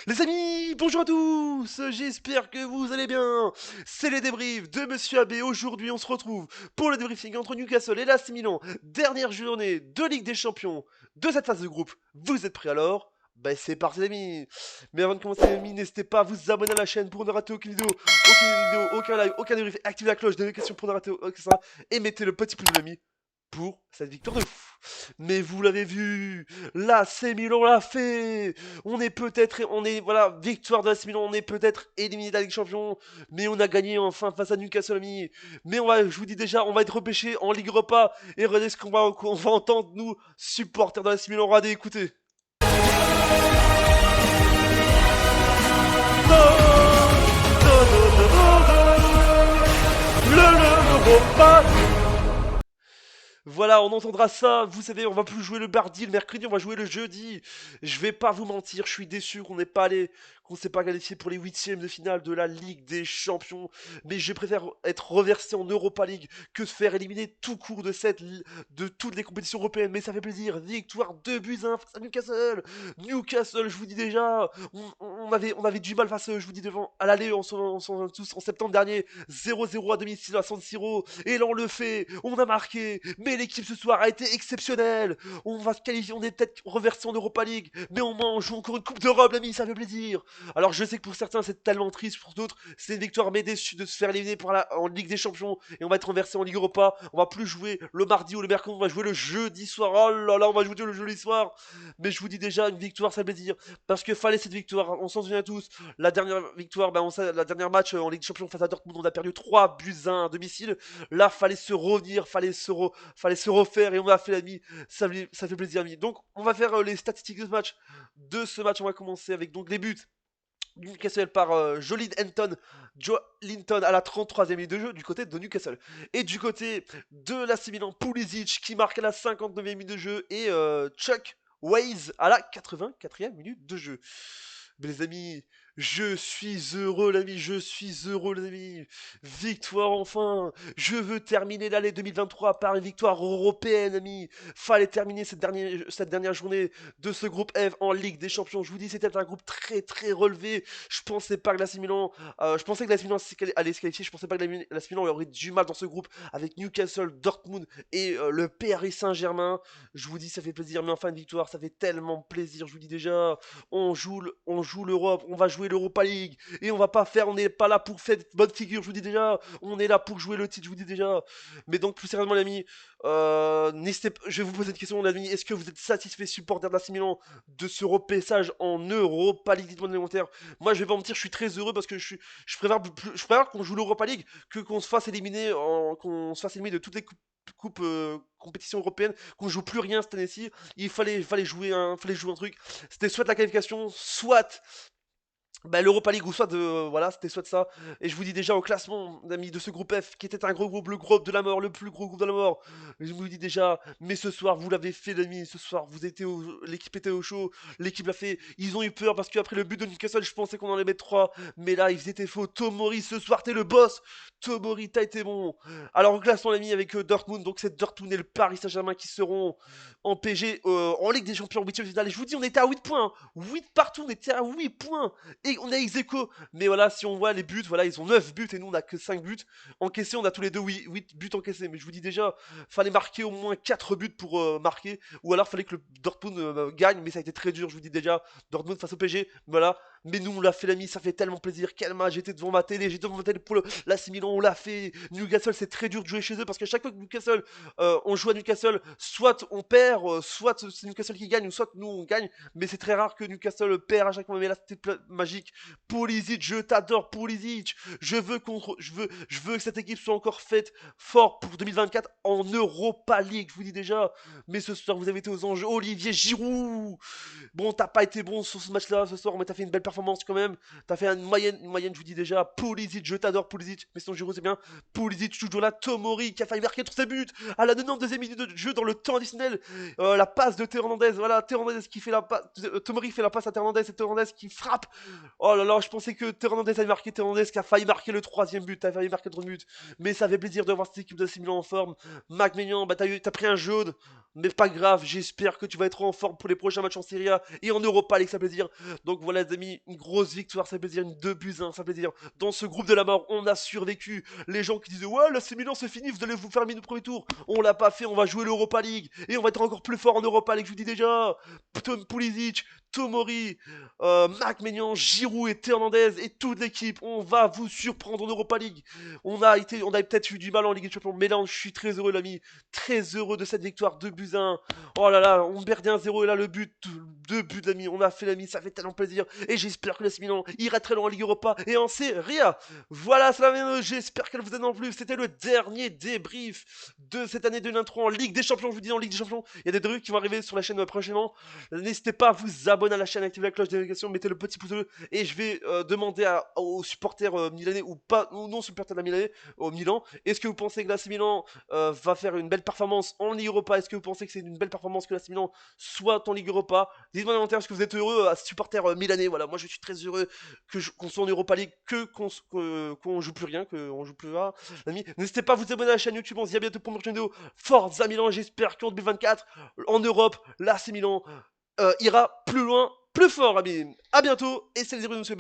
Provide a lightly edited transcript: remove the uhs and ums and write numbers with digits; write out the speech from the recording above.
Les amis, bonjour à tous, j'espère que vous allez bien. C'est les débriefs de Monsieur AB. Aujourd'hui, on se retrouve pour le débriefing entre Newcastle et l'AC Milan. Dernière journée de Ligue des Champions de cette phase de groupe. Vous êtes prêts alors? Ben c'est parti les amis. Mais avant de commencer les amis, n'hésitez pas à vous abonner à la chaîne pour ne rater aucune vidéo, aucun live, aucun débrief. Activez la cloche, des questions pour ne rater aucun ça. Et mettez le petit pouce bleu l'ami pour cette victoire de fou. Mais vous l'avez vu, l'AC Milan l'a fait. Voilà, victoire de l'AC Milan, on est peut-être éliminé de la Ligue des Champions, mais on a gagné enfin face à Newcastle, ami. Mais je vous dis déjà, on va être repêché en Ligue Europa, et regardez ce qu'on va entendre, nous, supporters de l'AC Milan, regardez, écoutez. L'Europa. Voilà, on entendra ça. Vous savez, on va plus jouer le mardi, le mercredi, on va jouer le jeudi. Je vais pas vous mentir, je suis déçu qu'on s'est pas qualifié pour les huitièmes de finale de la Ligue des Champions. Mais je préfère être reversé en Europa League que de faire éliminer tout court de toutes les compétitions européennes. Mais ça fait plaisir. Victoire 2 buts 1 face à Newcastle. Newcastle, je vous dis déjà, on avait du mal face à eux, je vous dis devant, à l'aller, tous en septembre dernier, 0-0 à domicile à San Siro, et là on le fait, on a marqué, mais l'équipe ce soir a été exceptionnelle, on va se qualifier, on est peut-être reversé en Europa League, mais au moins on joue encore une Coupe d'Europe, l'ami, ça fait plaisir. Alors je sais que pour certains c'est tellement triste, pour d'autres c'est une victoire, mais déçu de se faire éliminer en Ligue des Champions, et on va être reversé en Ligue Europa, on va plus jouer le mardi ou le mercredi, on va jouer le jeudi soir, oh là là, on va jouer le jeudi soir, mais je vous dis déjà, une victoire ça fait plaisir, parce que fallait cette victoire, on s'en souvient tous. La dernière victoire, la dernière match en Ligue des Champions face à Dortmund, on a perdu 3 buts 1 à domicile. Là, fallait se revenir, fallait se refaire et on a fait l'ami. Ça fait plaisir, ami. Donc, on va faire les statistiques de ce match. On va commencer avec donc les buts. Newcastle par Joe Linton à la 33e minute de jeu du côté de Newcastle. Et du côté de l'AC Milan, Pulisic qui marque à la 59e minute de jeu et Chuck Waze à la 84e minute de jeu. Mais les amis, je suis heureux, l'ami, je suis heureux, l'ami. Victoire enfin. Je veux terminer l'année 2023 par une victoire européenne, ami. Fallait terminer cette dernière journée de ce groupe F en Ligue des Champions. Je vous dis, c'était un groupe très très relevé. Je pensais que l'AC Milan allait se qualifier. Je pensais pas que l'AC Milan aurait du mal dans ce groupe avec Newcastle, Dortmund et le Paris Saint-Germain. Je vous dis, ça fait plaisir, mais enfin une victoire, ça fait tellement plaisir. Je vous dis déjà, on joue l'Europe, on va jouer l'Europa League et on n'est pas là pour faire de bonne figure. Je vous dis déjà, on est là pour jouer le titre. Je vous dis déjà. Mais donc plus sérieusement, l'ami, je vais vous poser une question, l'ami. Est-ce que vous êtes satisfait, supporter de l'AC Milan, de ce repassage en Europa League? Dites-moi dans les commentaires. Moi, je vais pas mentir, je suis très heureux parce que je préfère qu'on joue l'Europa League que qu'on se fasse éliminer de toutes les compétitions européennes, qu'on joue plus rien cette année-ci. Fallait jouer un truc. C'était soit la qualification, soit l'Europa League ou soit voilà, c'était soit de ça. Et je vous dis déjà au classement, amis, de ce groupe F, qui était un gros groupe, le groupe de la mort, le plus gros groupe de la mort. Je vous dis déjà, mais ce soir, vous l'avez fait, amis, ce soir, l'équipe était au chaud, l'équipe l'a fait. Ils ont eu peur parce qu'après le but de Newcastle, je pensais qu'on en allait mettre 3, mais là, ils étaient faux. Tomori, ce soir, t'es le boss. Tomori, t'as été bon. Alors, au classement, l'ami, avec Dortmund, donc c'est Dortmund et le Paris Saint-Germain qui seront en PG, en Ligue des Champions, 8 finale. Et je vous dis, on était à 8 points, hein. 8 partout, on était à 8 points. Et on a ex aequo. Mais voilà, si on voit les buts, voilà, ils ont 9 buts et nous on a que 5 buts. Encaissés, on a tous les deux 8 buts encaissés. Mais je vous dis déjà, fallait marquer au moins 4 buts pour marquer. Ou alors fallait que le Dortmund gagne, mais ça a été très dur, je vous dis déjà. Dortmund face au PSG, voilà. Mais nous on l'a fait l'ami, ça fait tellement plaisir. Quel match, j'étais devant ma télé, j'étais devant ma télé pour l'AC Milan, on l'a fait. Newcastle, c'est très dur de jouer chez eux parce que chaque fois que on joue à Newcastle, soit on perd, soit c'est Newcastle qui gagne, ou soit nous on gagne. Mais c'est très rare que Newcastle perd à chaque fois. Mais là c'était magique. Pulisic, je t'adore Pulisic. Je veux que cette équipe soit encore faite fort pour 2024 en Europa League. Je vous dis déjà. Mais ce soir, vous avez été aux anges. Olivier Giroud. Bon, t'as pas été bon sur ce match-là ce soir, mais t'as fait une belle performance quand même. T'as fait une moyenne, je vous dis déjà. Pulisic, je t'adore Pulisic. Mais sinon, Giroud, c'est bien. Pulisic, toujours là. Tomori qui a failli marquer tous ses buts à la 92e minute de jeu dans le temps additionnel. La passe de Théo Hernandez. Voilà, Théo Hernandez qui fait la passe. Tomori fait la passe à Théo Hernandez et Théo Hernandez qui frappe. Oh là là, je pensais que Théo Hernandez allait marquer. Théo Hernandez qui a failli marquer le troisième but. T'as failli marquer le troisième but. Mais ça fait plaisir de voir cette équipe de Milan en forme. Mac Maignan, bah t'as pris un jaune. Mais pas grave, j'espère que tu vas être en forme pour les prochains matchs en Serie A et en Europa League, ça fait plaisir. Donc voilà les amis, une grosse victoire, ça fait plaisir, une 2-1, ça fait plaisir. Dans ce groupe de la mort, on a survécu. Les gens qui disaient ouais, l'AC Milan c'est fini, vous allez vous faire éliminer au premier tour. On l'a pas fait, on va jouer l'Europa League et on va être encore plus fort en Europa League, je vous dis déjà. Tom Pulisic, Tomori, Marc Maignan, Giroud et Hernandez et toute l'équipe, on va vous surprendre en Europa League. On a peut-être eu du mal en Ligue des Champions, mais là je suis très heureux l'ami, très heureux de cette victoire 2-1. Oh là là, on perdait 1-0 et là le but, 2 buts l'ami, on a fait l'ami, ça fait tellement plaisir. Et j'espère que l'AC Milan ira très loin en Ligue Europa et en Serie A. Voilà, c'est la même, j'espère qu'elle vous a non plus. C'était le dernier débrief de cette année 2023 en Ligue des Champions. Je vous dis en Ligue des Champions, il y a des trucs qui vont arriver sur la chaîne prochainement. N'hésitez pas à vous abonner à la chaîne, activer la cloche de notification, mettez le petit pouce bleu et je vais demander aux supporters milanais ou pas ou non supporters de la Milanais au Milan, est-ce que vous pensez que l'AC Milan va faire une belle performance en Ligue Europa? Est-ce que vous pensez que c'est une belle performance que l'AC Milan soit en Ligue Europa? Dites-moi dans les commentaires, est-ce que vous êtes heureux à supporter milanais? Voilà, moi je suis très heureux qu'on soit en Europa League, qu'on joue plus rien, qu'on joue plus là. N'hésitez pas à vous abonner à la chaîne YouTube, on se dit à bientôt pour une prochaine vidéo. Forza Milan, j'espère qu'en 2024, en Europe, l'AC Milan ira plus loin, plus fort, amis. À bientôt, et c'est les héros de Monsieur